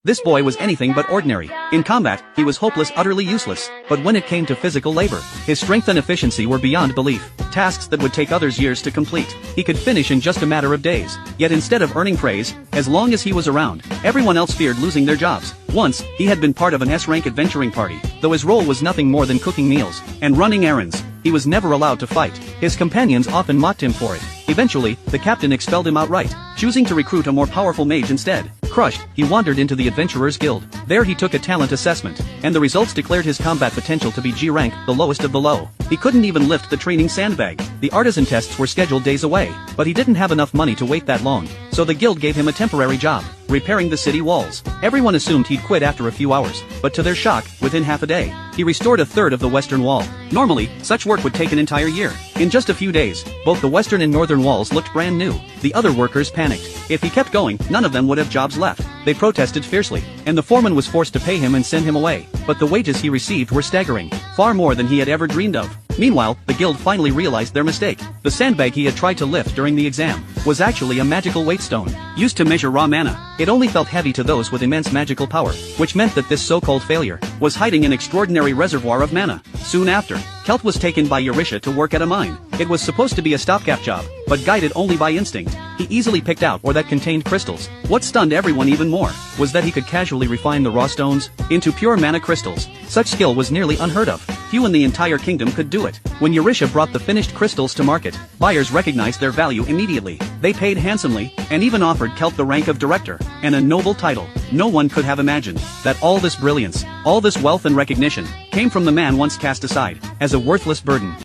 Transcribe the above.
This boy was anything but ordinary. In combat, he was hopeless, utterly useless. But when it came to physical labor, his strength and efficiency were beyond belief. Tasks that would take others years to complete, he could finish in just a matter of days. Yet instead of earning praise, as long as he was around, everyone else feared losing their jobs. Once, he had been part of an S-rank adventuring party, though his role was nothing more than cooking meals and running errands. He was never allowed to fight. His companions often mocked him for it. Eventually, the captain expelled him outright, choosing to recruit a more powerful mage instead. Crushed, he wandered into the Adventurers Guild. There he took a talent assessment, and the results declared his combat potential to be G rank, the lowest of the low. He couldn't even lift the training sandbag. The artisan tests were scheduled days away, but he didn't have enough money to wait that long, so the guild gave him a temporary job, repairing the city walls. Everyone assumed he'd quit after a few hours, but to their shock, within half a day, he restored a third of the western wall. Normally, such work would take an entire year. In just a few days, both the western and northern walls looked brand new. The other workers panicked. If he kept going, none of them would have jobs left. They protested fiercely, and the foreman was forced to pay him and send him away. But the wages he received were staggering, far more than he had ever dreamed of. Meanwhile, the guild finally realized their mistake. The sandbag he had tried to lift during the exam was actually a magical weight stone, used to measure raw mana. It only felt heavy to those with immense magical power, which meant that this so-called failure was hiding an extraordinary reservoir of mana. Soon after, Kelt was taken by Yorisha to work at a mine. It was supposed to be a stopgap job, but guided only by instinct, he easily picked out ore that contained crystals. What stunned everyone even more was that he could casually refine the raw stones into pure mana crystals. Such skill was nearly unheard of. Few in the entire kingdom could do it. When Yorisha brought the finished crystals to market, buyers recognized their value immediately. They paid handsomely, and even offered Kelt the rank of director, and a noble title. No one could have imagined that all this brilliance, all this wealth and recognition, came from the man once cast aside as a worthless burden.